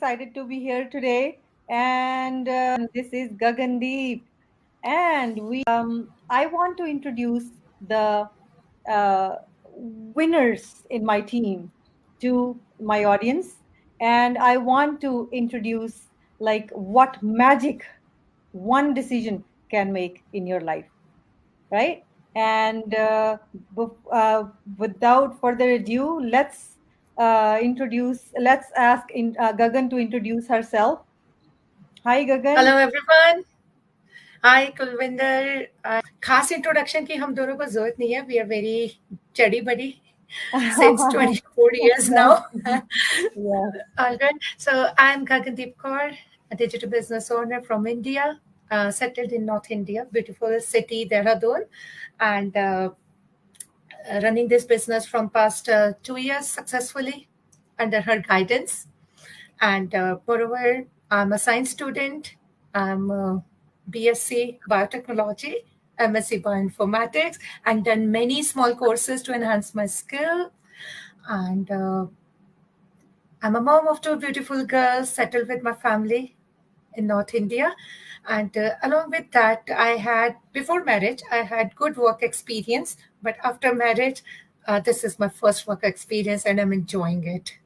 excited to be here today. And this is Gagandeep. And I want to introduce the uh, winners in my team to my audience. And I want to introduce like what magic one decision can make in your life, right? And without further ado, let's ask Gagan to introduce herself. Hi, Gagan. Hello everyone. Hi Kulwinder. खास introduction की हम दोनों को जरूरत नहीं है. We are very chaddi buddy since 24 years now. Yeah. All right. So I'm Gagandeep Kaur, a digital business owner from India, settled in North India, beautiful city Dehradun, and running this business from past 2 years successfully under her guidance. And moreover, I'm a science student. I'm a BSc Biotechnology, MSc Bioinformatics, and done many small courses to enhance my skill. And I'm a mom of two beautiful girls, settled with my family in North India. And along with that, before marriage, I had good work experience. But after marriage, this is my first work experience and I'm enjoying it.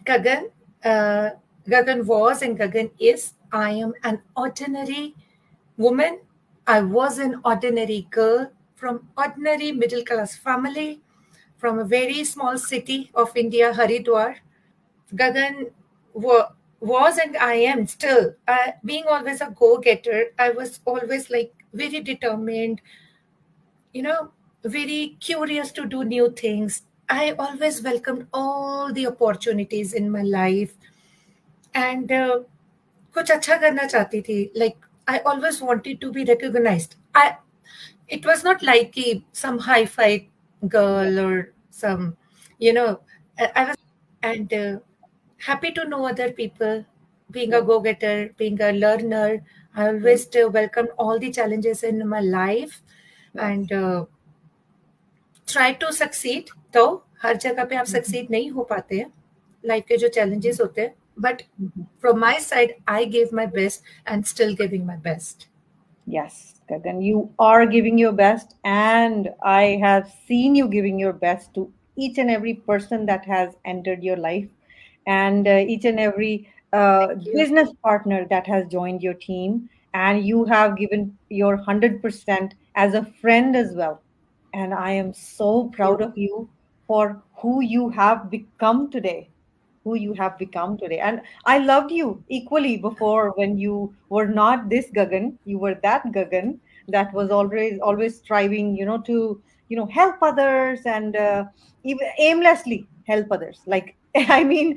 Gagan, Gagan was and Gagan is. I am an ordinary woman. I was an ordinary girl from ordinary middle class family from a very small city of India, Haridwar. Gagan was and I am still being always a go-getter. I was always like very determined, very curious to do new things. I always welcomed all the opportunities in my life and कुछ अच्छा करना चाहती थी. Like I always wanted to be recognized. It was not like some hi-fi girl or some, I was and happy to know other people, being a go-getter, being a learner. I always welcomed all the challenges in my life and try to succeed. तो हर जगह पे आप succeed नहीं हो पाते हैं. Life के जो challenges होते हैं. But from my side, I gave my best and still giving my best. Yes, Gagan, you are giving your best, and I have seen you giving your best to each and every person that has entered your life, and each and every business partner that has joined your team, and you have given your 100% as a friend as well. And I am so proud of you for who you have become today. Who you have become today. And I loved you equally before when you were not this Gagan, you were that Gagan that was always striving, to, help others and even aimlessly help others. Like, I mean,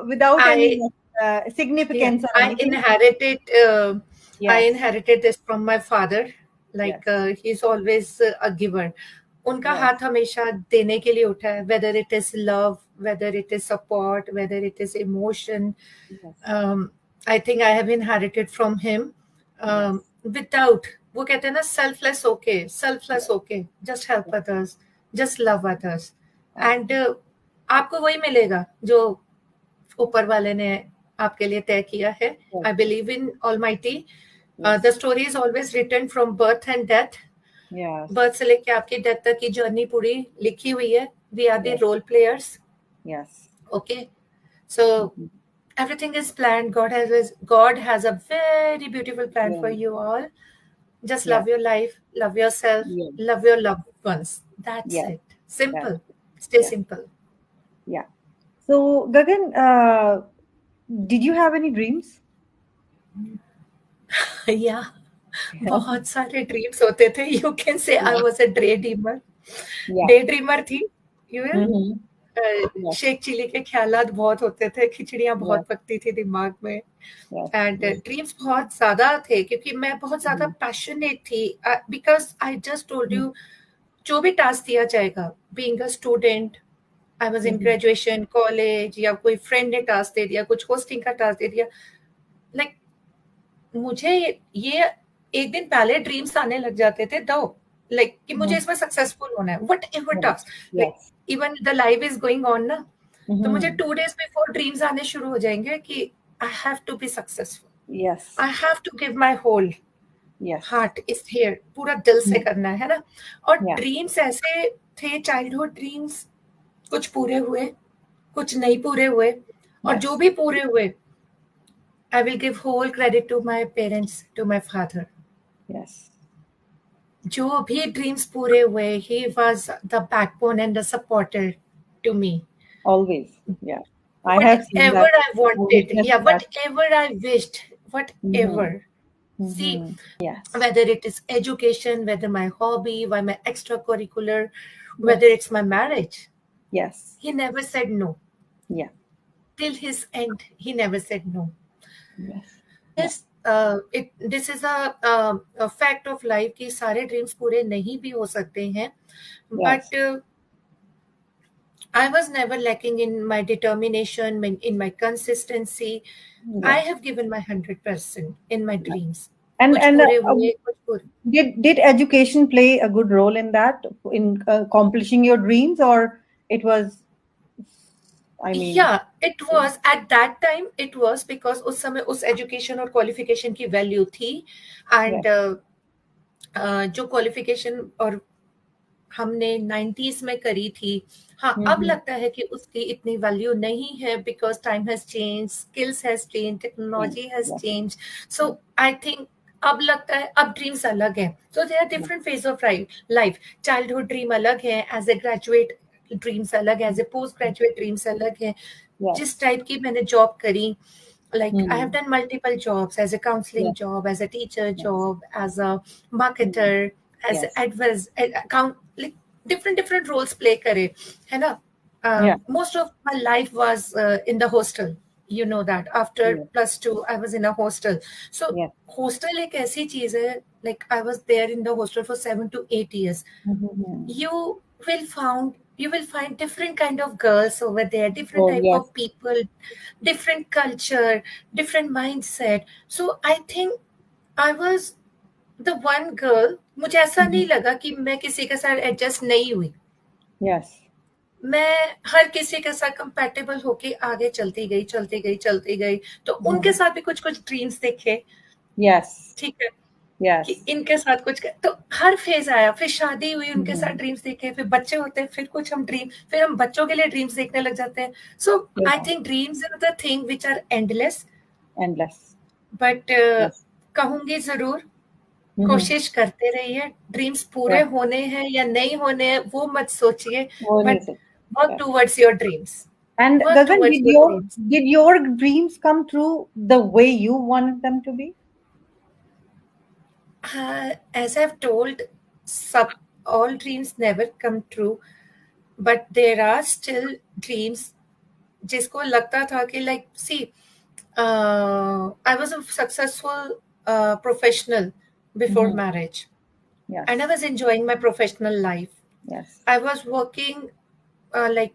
without any significance or I anything. inherited Yes. I inherited this from my father. Like he's always a giver. उनका हाथ हमेशा देने के लिए उठा है, whether it is love, whether it is support, whether it is emotion. I think I have inherited from him. Without, वो कहते हैं ना, selfless okay, just help others, just love others. And आपको वही मिलेगा जो ऊपर वाले ने आपके लिए तय किया है. I believe in Almighty. The story is always written from birth and death. Birth से लेके आपकी डेथ तक की जर्नी पूरी लिखी हुई है. We are the role players. Okay, so everything is planned. God has a very beautiful plan for you all. Just love your life, love yourself, love your loved ones. That's it. Simple. Stay simple. Yeah. So Gagan, did you have any dreams? Yeah. बहुत सारे dreams होते थे. You can say I was a day dreamer थी. Sheikh chilli के ख्यालात बहुत होते थे. खिचड़ियां बहुत पकती थी दिमाग में. एंड ड्रीम्स बहुत ज्यादा थे क्योंकि मैं बहुत ज्यादा पैशनेट थी. Because I just told you, जो भी टास्क दिया जाएगा, being a student, I was in graduation, college, या कोई फ्रेंड ने टास्क दे दिया, कुछ होस्टिंग का टास्क दे दिया, लाइक मुझे ये एक दिन पहले ड्रीम्स आने लग जाते थे. दो कि मुझे इसमें सक्सेसफुल होना है, what ever task. Even the life is going on ना, तो मुझे Mhm. 2 days बिफोर ड्रीम्स आने शुरू हो जाएंगे कि I have to be successful, Yes. I have to give my whole Yes. Heart is here, पूरा दिल से Mm. करना है ना। और Yeah. ड्रीम्स ऐसे थे, चाइल्डहुड ड्रीम्स, कुछ पूरे हुए, कुछ नहीं पूरे हुए, और Yes. जो भी पूरे हुए, I will give whole credit to my parents, to my father. Yes. जो भी ड्रीम्स पूरे हुए, he was the backbone and the supporter to me. Always. Yeah. I have seen Whatever that. I I wanted, witnessed yeah, that. whatever I wished, Mm-hmm. whatever. See, Mm-hmm. Yes. whether it is education, whether my hobby, why my extracurricular, Yes. whether it's my marriage, Yes. he never said no. Yeah. Till his end, he never said no. Yes. Yes, this is a fact of life कि सारे dreams पूरे नहीं भी हो सकते हैं, Yes. but I was never lacking in my determination, in my consistency. I Yes. have given my 100% in my dreams. And कुछ पूरे हुए, कुछ पूरे. did education play a good role in that, in accomplishing your dreams, or it was, I mean, Yeah, it was at that time. It was because उस समय उस education और qualification की value थी, and जो qualification और हमने 90s में करी थी, हाँ, अब Mhm. लगता है कि उसकी इतनी वैल्यू नहीं है, because time has change, skills has change, technology has Yes. Change. So I think अब लगता है अब ड्रीम्स अलग है. So they are different phase of life. Childhood dream अलग है, एज ए ग्रेजुएट ड्रीम्स अलग है, as a post graduate dreams अलग है. Yes. जिस टाइप की मैंने जॉब करी, like I have Mhm. done multiple jobs, as a counseling Yes. job, as a teacher Yes. job, as a marketer, as Yes. account, like different roles play करे, है ना. Yeah. Most of my life was in the hostel, you know that. After Yes. +2 I was in a hostel. So Yes. hostel एक ऐसी चीज है, like I was there in the hostel for 7 to 8 years. Mhm. You will find different kind of girls over there, different Oh, type yes. of people, different culture, different mindset. So I think I was the one girl. मुझे ऐसा नहीं लगा कि मैं किसी के साथ adjust नहीं हुई. Yes. मैं हर किसी के साथ कंपैटिबल होके आगे चलती गई. तो उनके साथ भी कुछ कुछ ड्रीम्स देखे. Yes. ठीक है Yes. कि इनके साथ कुछ तो हर फेज आया. फिर शादी हुई, उनके साथ ड्रीम्स देखे, फिर बच्चे होते हैं, फिर कुछ फिर हम बच्चों के लिए ड्रीम्स देखने लग जाते हैं. So I think dreams are the thing which are endless. But कहूंगी जरूर, कोशिश करते रहिए. ड्रीम्स पूरे होने हैं या नहीं होने हैं वो मत सोचिए, but work towards your dreams. And Gagan, did your dreams come true the way you wanted them to be? As I've told, all dreams never come true, but there are still dreams जिसको लगता था कि like see, I was a successful professional before marriage. Yes. And I was enjoying my professional life. Yes. I was working like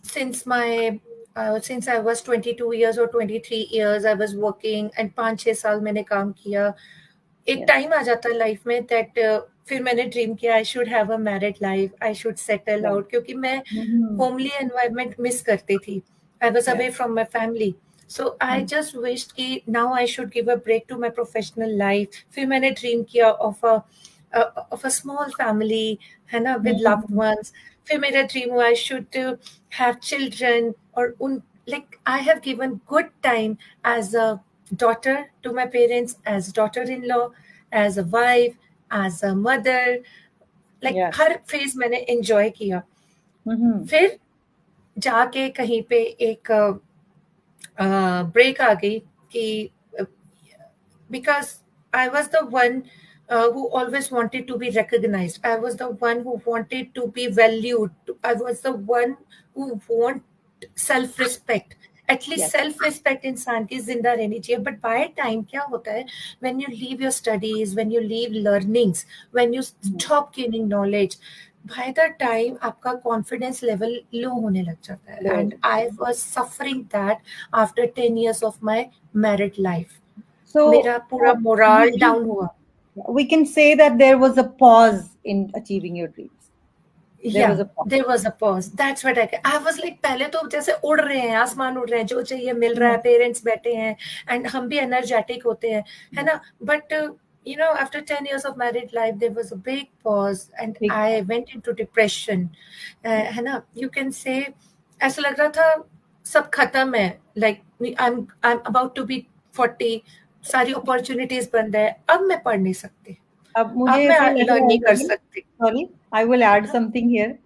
since I was 22 years or 23 years I was working, and 5-6 साल मैंने काम किया. एक time आ जाता है life में that फिर मैंने ड्रीम किया I should have a married life, I should settle out, क्योंकि मैं होमली एनवायरनमेंट मिस करती थी. I was away from my family. So I just wished कि now I should give a break to my professional life. फिर मैंने dream किया of a small family, है ना, विद लव्ड वंस. फिर मेरा ड्रीम हुआ आई शुड हैव चिल्ड्रन, और उन like I have given good time as a daughter to my parents, as daughter-in-law, as a wife, as a mother. Like her phase मैंने enjoy किया. फिर जाके कहीं पे एक ब्रेक आ गई कि because I was the one who always wanted to be recognized. I was the one who wanted to be valued. I was the one who want self-respect. At least self respect इंसान की जिंदा रहनी चाहिए. But by time क्या होता है, when you leave your studies, when you leave learnings, when you stop gaining knowledge, by the time आपका confidence level low होने लग जाता है. And I was suffering that after 10 years of my married life. मेरा पूरा moral down हुआ. We can say that there was a pause in achieving your dreams. There was Yeah, a pause. there was a pause. That's what I was like, पहले तो जैसे उड़ रहे हैं, आसमान उड़ रहे हैं, जो चाहिए मिल रहा है, पेरेंट्स बैठे हैं, and हम भी energetic होते हैं, है ना? But you know, after 10 years of married life, there was a big pause, and Big I went into depression. है ना? You can say, ऐसा लग रहा था सब खत्म है. Like I'm about to be 40, सारी opportunities बंद है. अब मैं पढ़ नहीं सकती. अब अब मुझे मैं ऐसा लग learn रहा नहीं कर है, सकती. sorry, I will add something here.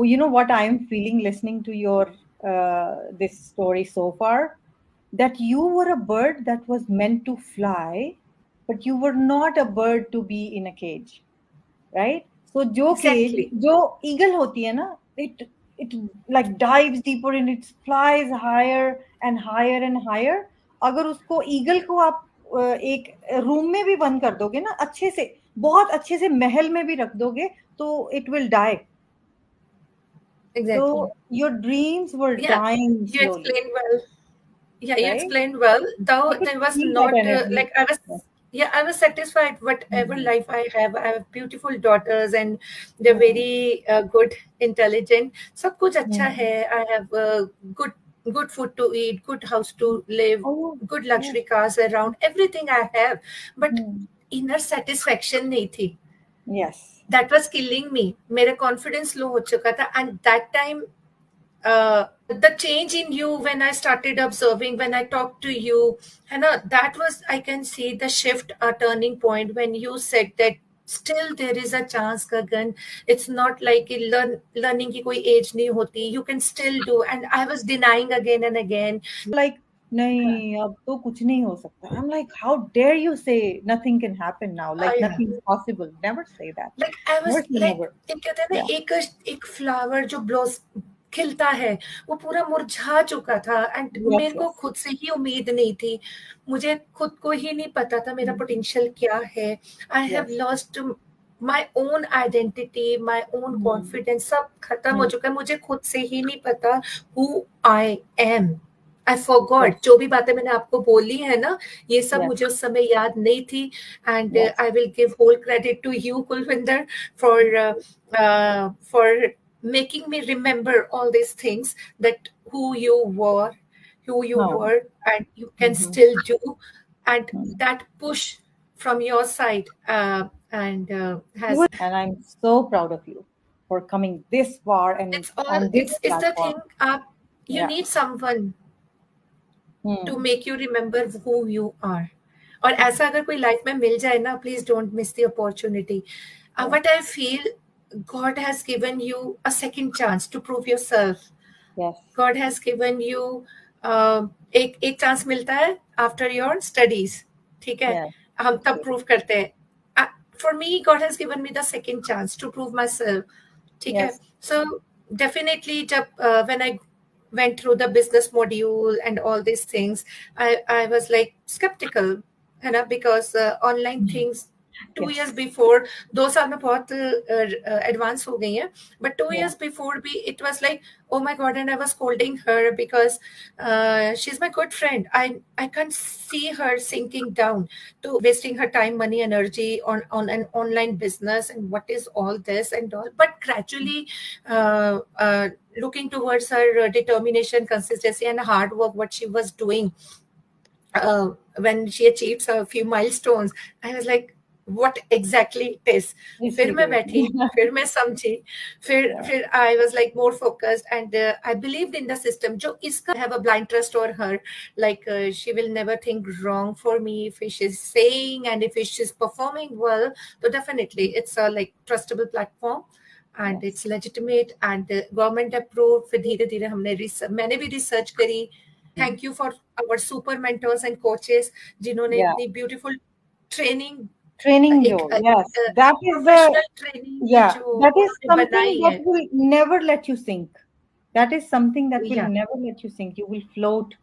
You know what I am feeling listening to your this story so far? That you were a bird that was meant to fly, but you were not a bird to be in a cage, right? So जो cage, Exactly. जो eagle होती है ना, it like dives deeper and it flies higher and higher and higher. अगर उसको eagle को आप एक रूम में भी बंद कर दोगे ना, अच्छे से, बहुत अच्छे से महल में भी रख दोगे, तो it will die. Exactly. So your dreams were Yeah, dying you slowly, explained well. Yeah, you right? explained well. Though I could there was feel that not energy. like I was. Yes. Yeah, I was satisfied whatever Mhm. life I have. I have beautiful daughters and they're Mhm. very good, intelligent. सब कुछ अच्छा Mhm. है. I have good food to eat, good house to live, Oh, good yes. luxury cars around. Everything I have, but Mhm. inner satisfaction नहीं थी. Yes. That was killing me. मेरा confidence low हो चुका था, and that time the change in you when I started observing, when I talked to you, Hannah, that was, I can see the shift, a turning point when you said that still there is a chance, Gagan. It's not like learning की कोई age नहीं होती. You can still do. And I was denying again and again. Like, नहीं, अब तो कुछ नहीं हो सकता. I'm like, how dare you say nothing can happen now? Like Yeah. nothing is possible. Never say that. Like I was Never say like, never. एक कहते हैं ना, Yeah. एक फ्लावर जो ब्लॉस खिलता है, वो पूरा मुरझा चुका था. एंड Yes, मेरे को yes. खुद से ही उम्मीद नहीं थी. मुझे खुद को ही नहीं पता था मेरा पोटेंशियल क्या है. I have Yes. Lost my own identity, my own Hmm. Confidence, सब खत्म हो Hmm. चुका है. मुझे खुद से ही नहीं पता who I am. I forgot. Yes. जो भी बातें मैंने आपको बोली है ना, ये सब Yes. मुझे उस समय याद नहीं थी. And Yes. I will give whole credit to you, Kulwinder, for making me remember all these things, that who you Huh. were, and you can Mhm. still do. And Hmm. that push from your side and has, And I'm so proud of you for coming this far and it's all, on this it's the thing. platform. You Yeah. need someone to Hmm. make you remember who you are. और ऐसा अगर कोई life में मिल जाए ना, please don't miss the opportunity. Yeah. What I feel, God has given you a second chance to prove yourself. Yes. God has given you एक chance मिलता है after your studies. ठीक है, Yeah. हम तब प्रूव करते हैं. For me, God has given me the second chance to prove myself. ठीक है. Yes. So definitely जब when I went through the business module and all these things, I was like skeptical, है ना, because online things 2 years Yes. before, 2 साल में बहुत advance हो गई हैं, but 2 Yeah. years before भी it was like, oh my God, and I was scolding her because she's my good friend. I can't see her sinking down to wasting her time, money, energy on an online business, and what is all this and all. But gradually looking towards her determination, consistency, and hard work, what she was doing when she achieved a few milestones, I was like, what exactly it is. Yes, फिर you मैं did. बैठी, फिर मैं समझी, Yeah. फिर I was like more focused, and I believed in the system. जो इसका have a blind trust on her, like she will never think wrong for me if she's saying, and if she's performing well, so definitely it's a like trustable platform. And Yes. it's legitimate and government approved. फिर धीरे धीरे मैंने भी research करी. Thank you for our super mentors and coaches जिन्होंने Yeah. इतनी beautiful training, Training एक jo. Yes. That is the, professional training yeah, जो that is उन्होंने something बनाई that है. will never let you sink. That is something that will Yeah. never let you sink. You will float